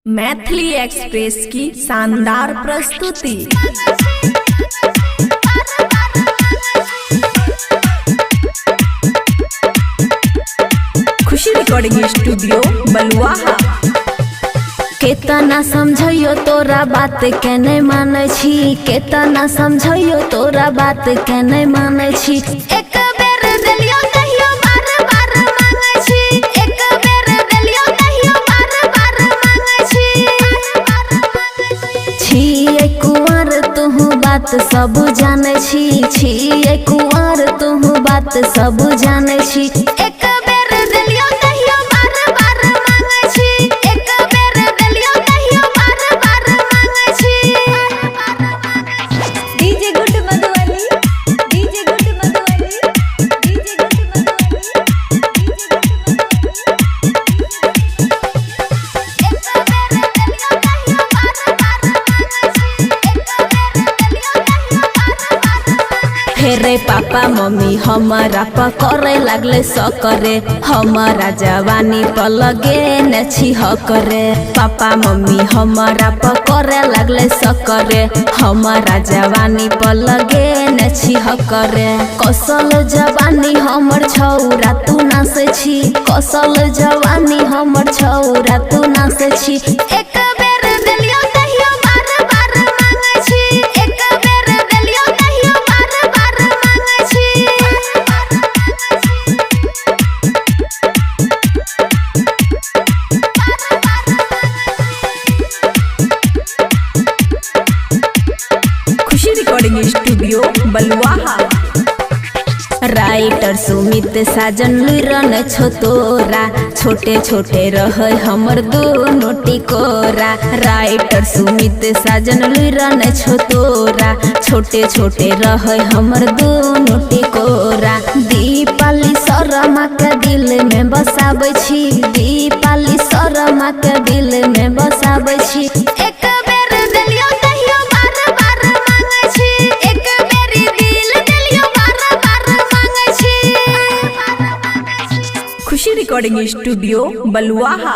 Maithili express की शानदार प्रस्तुति। खुशी रिकॉर्डिंग स्टूडियो बलुआहा। केतना समझियो तोरा बात के नहीं माने छी, केतना समझियो तोरा बात के नहीं माने छी। एक बेर देलियो कहियो बार बार मांगे छी, एक बेर देलियो कहियो बार बार मांगे छी कुंवर तुहु बात सब जाने छी कुंवर तुहु बात सब जाने छी। एक बेर देलियो कहियो बार बार मांगे छी, एक बेर देलियो कहियो बार बार मांगे छी। DJ good Madhubani, DJ good Madhubani, DJ good Madhubani, फेरे पापा मम्मी हमारा पकड़े लगले सकरे, हमारा जवानी पर लगे न छी हकरे। पापा मम्मी हमारा पकड़े लगले सकरे, हमारा जवानी पर लगे न छी हकरे। कौशल जवानी हमर छौरा तू नासे छी, कौशल जवानी हमर छौरा तू नासे छी। एक बेर देलियो कहियो बार बार मांगे छी, एक बेर देलियो कहियो बार बार मांगे छी। खुशी रिकॉर्डिंग स्टूडियो बलुआहा। राइटर सुमित साजन लुरन छो तोरा, छोटे छोटे रहे हमर दोनों टिकोरा। राइटर सुमित साजन लुरन छो तोरा, छोटे छोटे रहे हमर दोनों टिकोरा। दीपाली शर्मा के दिल में बसाबै छी, दीपाली शर्मा के दिल में बसाबै छी। एक बेर देलियो कहियो बार बार मांगे छी, एक बेरी दिल देलियो बार बार मांगे छी। खुशी रिकॉर्डिंग स्टूडियो बलुआहा।